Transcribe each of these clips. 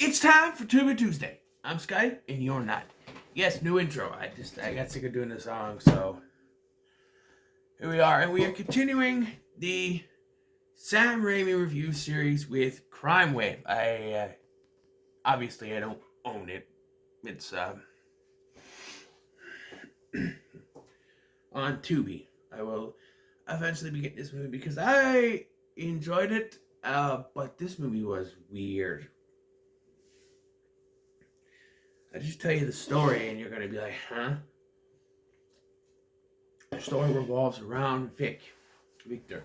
It's time for Tuba Tuesday. I'm Sky, and you're not. Yes, new intro. I got sick of doing this song, so here we are, and we are continuing the Sam Raimi review series with Crimewave. I obviously I don't own it. It's on Tubi. I will eventually be getting this movie because I enjoyed it, but this movie was weird. I just tell you the story and you're going to be like, huh? The story revolves around Victor,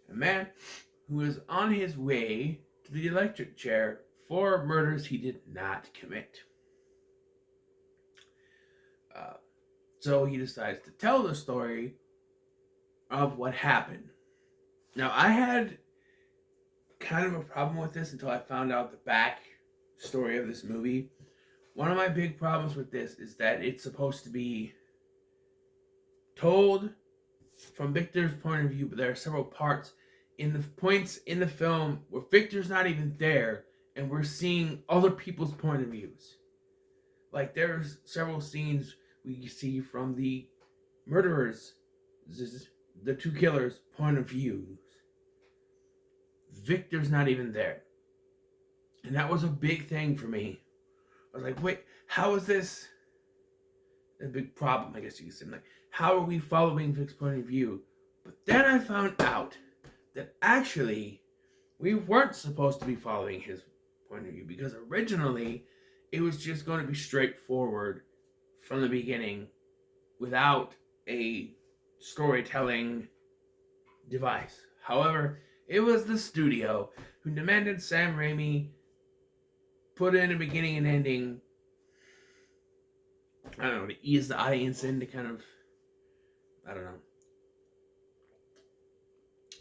a man who is on his way to the electric chair for murders he did not commit. So he decides to tell the story of what happened. Now, I had kind of a problem with this until I found out the back story of this movie. One of my big problems with this is that it's supposed to be told from Victor's point of view, but there are several points in the film where Victor's not even there, and we're seeing other people's point of views. Like, there's several scenes we see from the murderers, the two killers' point of views. Victor's not even there. And that was a big thing for me. I was like, wait, how is this a big problem, I guess you could say. Like, how are we following Vic's point of view? But then I found out that actually we weren't supposed to be following his point of view, because originally it was just going to be straightforward from the beginning without a storytelling device. However, it was the studio who demanded Sam Raimi put in a beginning and ending, I don't know, to ease the audience in, to kind of, I don't know.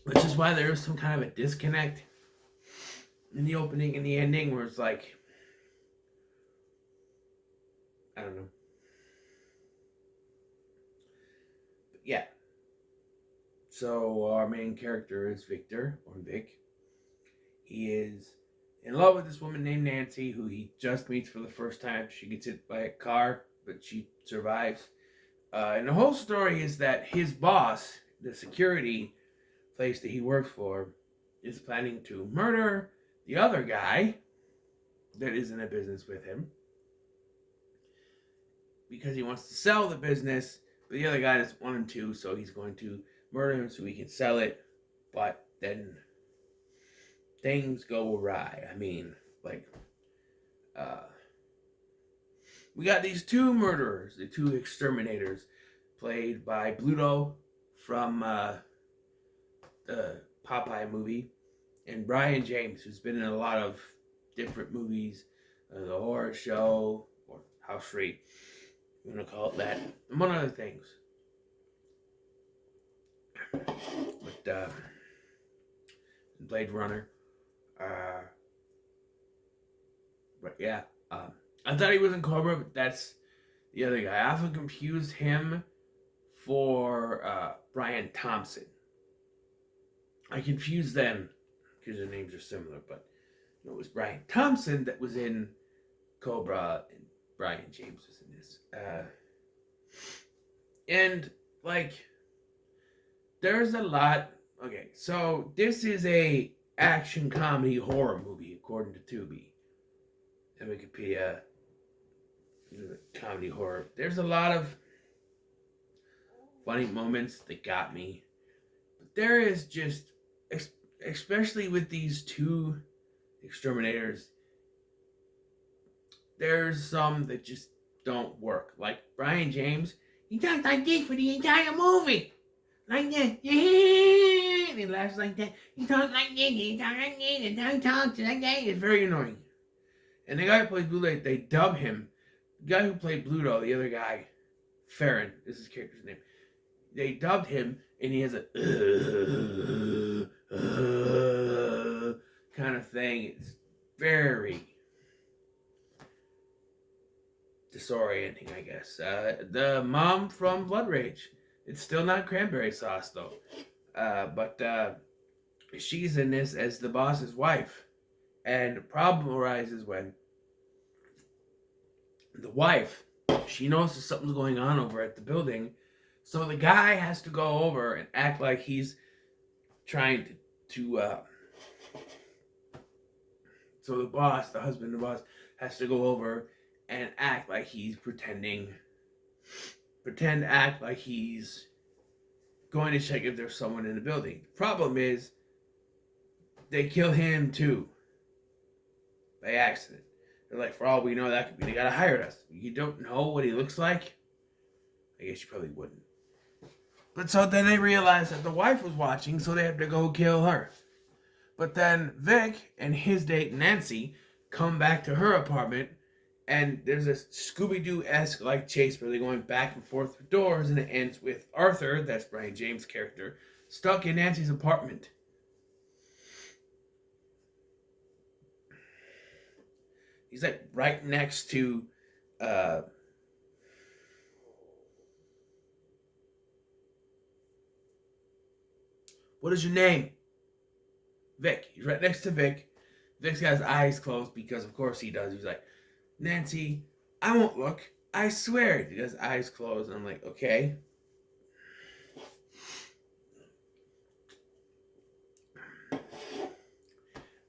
Which is why there was some kind of a disconnect in the opening and the ending, where it's like, I don't know. But yeah. So our main character is Victor, or Vic. He is in love with this woman named Nancy, who he just meets for the first time. She gets hit by a car, but she survives. And the whole story is that his boss, the security place that he works for, is planning to murder the other guy that is in a business with him, because he wants to sell the business, but the other guy doesn't want him to, so he's going to murder him so he can sell it. But then things go awry. I mean, like, we got these two murderers, the two exterminators, played by Bluto from the Popeye movie, and Brian James, who's been in a lot of different movies, The Horror Show, or House Free, I'm going to call it that, among other things. But, Blade Runner. But yeah, I thought he was in Cobra, but that's the other guy. I often confused him for Brian Thompson. I confused them because their names are similar, but it was Brian Thompson that was in Cobra, and Brian James was in this. And, like, there's a lot. Okay, so this is a action comedy horror movie, according to Tubi and Wikipedia. Comedy horror. There's a lot of funny moments that got me, but there is just, especially with these two exterminators, there's some that just don't work. Like Brian James, he talks like this for the entire movie. Like that, yeah, and he laughs like that. He talks like this, he talks like this, and he talks like that. It's very annoying. And the guy who plays Bluto, they dub him. The guy who played Bluto, the other guy, Farron, is his character's name. They dubbed him, and he has a kind of thing. It's very disorienting, I guess. The mom from Blood Rage. It's still not cranberry sauce, though. But she's in this as the boss's wife. And the problem arises when the wife, she notices something's going on over at the building. So the guy has to go over and act like he's trying to so the boss, the husband, the boss, has to go over and act like he's act like he's going to check if there's someone in the building. The problem is, they kill him too, by accident. They're like, for all we know, that could be the guy that hired us. You don't know what he looks like? I guess you probably wouldn't. But so then they realize that the wife was watching, so they have to go kill her. But then Vic and his date Nancy come back to her apartment, and there's a Scooby-Doo-esque like chase where they're going back and forth with doors, and it ends with Arthur, that's Brian James' character, stuck in Nancy's apartment. He's like right next to what is your name? Vic. He's right next to Vic. Vic's got his eyes closed because of course he does. He's like, Nancy, I won't look. I swear. He has his eyes closed, and I'm like, okay.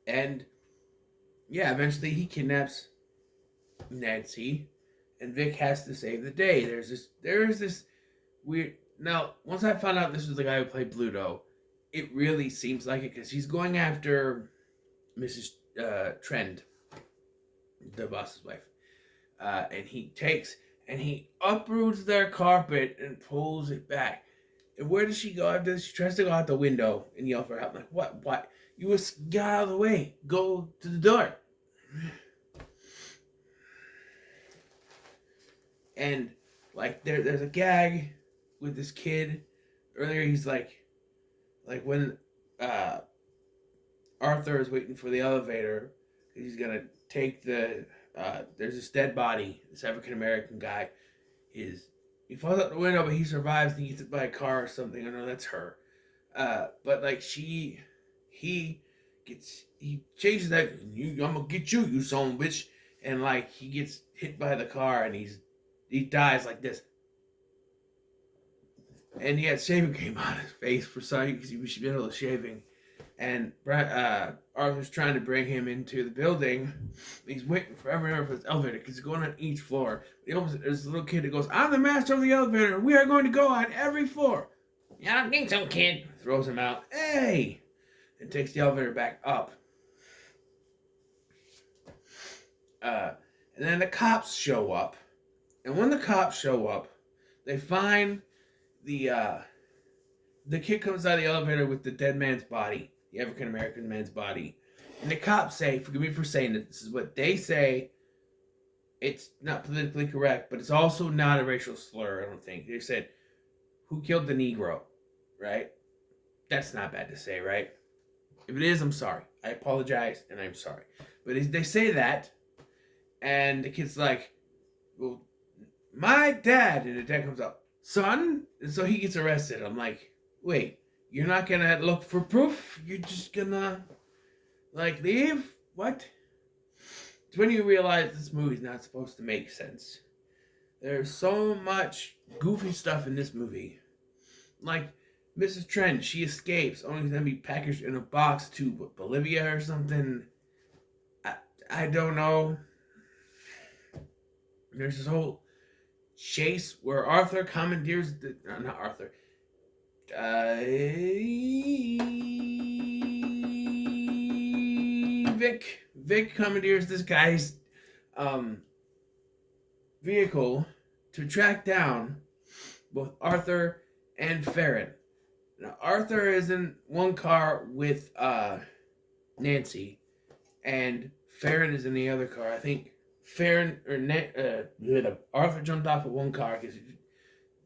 And yeah, eventually he kidnaps Nancy, and Vic has to save the day. There is this weird. Now, once I found out this was the guy who played Bluto, it really seems like it because he's going after Mrs. Trend, the boss's wife, and he uproots their carpet and pulls it back. And where does she go after this? She tries to go out the window and yell for help. I'm like, what? What? You get out of the way. Go to the door. And like there's a gag with this kid. Earlier he's like when Arthur is waiting for the elevator, he's gonna take the there's this dead body, this African American guy. He falls out the window, but he survives and he gets hit by a car or something. I know that's her. But like he changes that. I'm gonna get you, you son of a bitch. And like he gets hit by the car and he dies like this. And he had shaving cream on his face for some reason because he was middle of shaving. And Arthur's trying to bring him into the building. He's waiting forever and ever for this elevator because he's going on each floor. There's a little kid that goes, I'm the master of the elevator. We are going to go on every floor. Yeah, I don't think so, kid. Throws him out. Hey! And takes the elevator back up. And then the cops show up. And when the cops show up, they find the kid comes out of the elevator with the dead man's body, the African American man's body. And the cops say, forgive me for saying this is what they say. It's not politically correct, but it's also not a racial slur, I don't think. They said, who killed the Negro? Right? That's not bad to say, right? If it is, I'm sorry. I apologize, and I'm sorry. But they say that, and the kid's like, well, my dad, and the dad comes up, son? And so he gets arrested. I'm like, wait, you're not gonna look for proof? You're just gonna, like, leave? What? It's when you realize this movie's not supposed to make sense. There's so much goofy stuff in this movie. Like, Mrs. Trent, she escapes, only to be packaged in a box to Bolivia or something. I don't know. There's this whole chase where Arthur commandeers not Arthur. Vic commandeers this guy's vehicle to track down both Arthur and Farron. Now, Arthur is in one car with Nancy, and Farron is in the other car. I think Arthur jumped off of one car because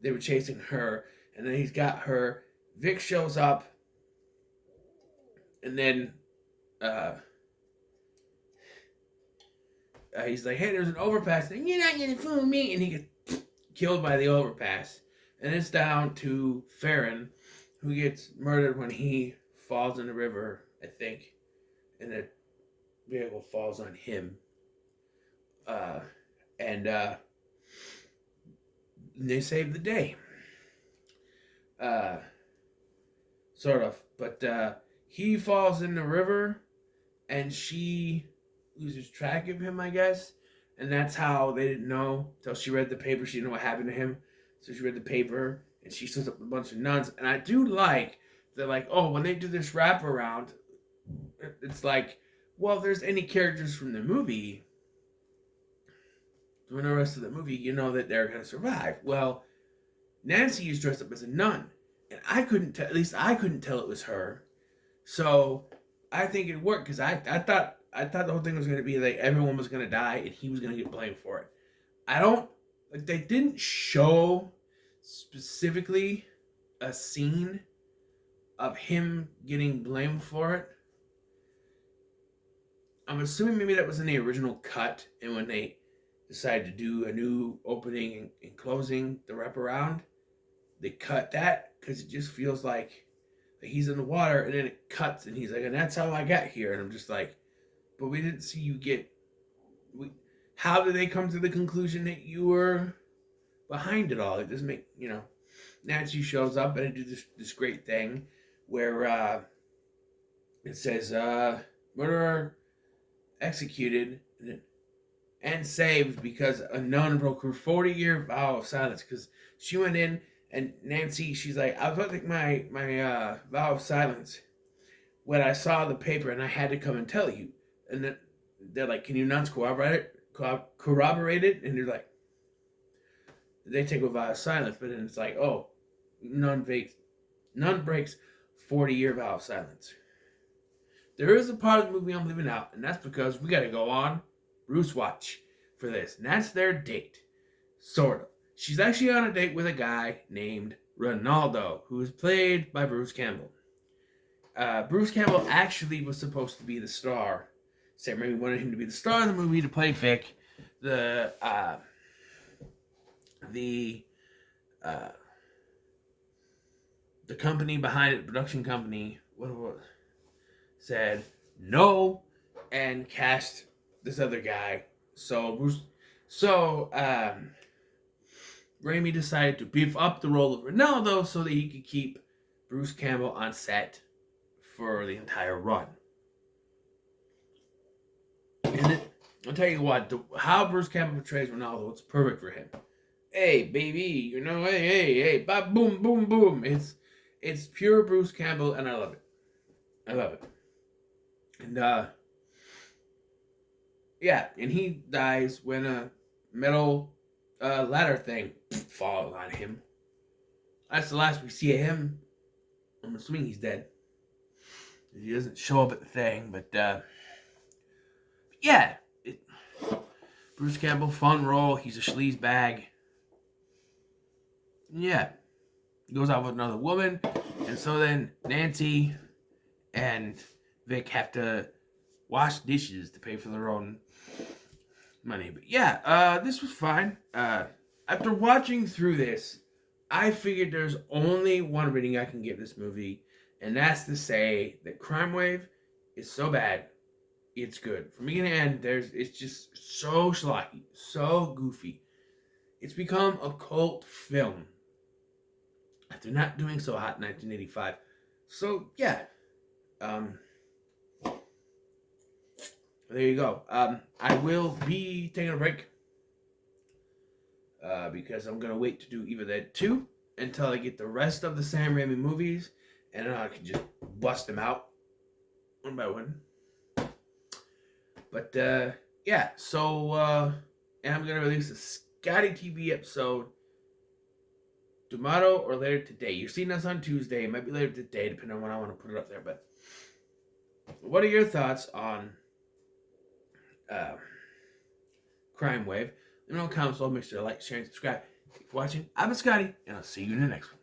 they were chasing her, and then he's got her. Vic shows up, and then he's like, hey, there's an overpass, and you're not gonna fool me, and he gets killed by the overpass. And it's down to Farron, who gets murdered when he falls in the river, I think. And vehicle falls on him. And they save the day. Uh, sort of. But he falls in the river, and she loses track of him, I guess. And that's how they didn't know until she read the paper. She didn't know what happened to him. So she read the paper, and she splits up with a bunch of nuns. And I do like that, like, oh, when they do this wraparound, it's like, well, if there's any characters from the movie, from the rest of the movie, you know that they're going to survive. Well, Nancy is dressed up as a nun. And I couldn't at least I couldn't tell it was her. So I think it worked because I thought the whole thing was going to be like everyone was going to die and he was going to get blamed for it. I don't like they didn't show specifically a scene of him getting blamed for it. I'm assuming maybe that was in the original cut, and when they decided to do a new opening and closing, the wraparound, they cut that because it just feels like he's in the water, and then it cuts, and he's like, and that's how I got here. And I'm just like, but we didn't see you get. How did they come to the conclusion that you were behind it all? It doesn't make, Nancy shows up and it do this great thing where it says murderer executed and saved because a nun broke her 40-year vow of silence. Because she went in, and Nancy, she's like, I was about to take my vow of silence when I saw the paper, and I had to come and tell you. And then they're like, can you nuns corroborate it? And they're like, they take a vow of silence, but then it's like, oh, nun breaks 40-year vow of silence. There is a part of the movie I'm leaving out, and that's because we got to go on Bruce watch for this. And that's their date. Sort of. She's actually on a date with a guy named Ronaldo, who is played by Bruce Campbell. Bruce Campbell actually was supposed to be the star. Sam Raimi wanted him to be the star of the movie to play Vic. The company behind it, the production company, said no and cast this other guy. So Raimi decided to beef up the role of Ronaldo so that he could keep Bruce Campbell on set for the entire run. And I'll tell you what, how Bruce Campbell portrays Ronaldo, it's perfect for him. Hey, baby, hey, bop, boom, boom, boom. It's pure Bruce Campbell, and I love it. And and he dies when a metal ladder thing falls on him. That's the last we see of him. I'm assuming he's dead. He doesn't show up at the thing, but Bruce Campbell, fun role. He's a sleaze bag. Yeah, he goes out with another woman, and so then Nancy and Vic have to wash dishes to pay for their own money. But this was fine. After watching through this, I figured there's only one rating I can give this movie, and that's to say that Crimewave is so bad, it's good. From beginning to end, it's just so schlocky, so goofy. It's become a cult film after not doing so hot in 1985. So, there you go. I will be taking a break because I'm going to wait to do Evil Dead 2 until I get the rest of the Sam Raimi movies, and then I can just bust them out one by one. But, and I'm going to release a Scotty TV episode tomorrow or later today. You're seeing us on Tuesday. It might be later today, depending on when I want to put it up there. But what are your thoughts on Crimewave? Let me know in the comments below. Make sure to like, share, and subscribe. Thanks for watching. I've been Scotty, and I'll see you in the next one.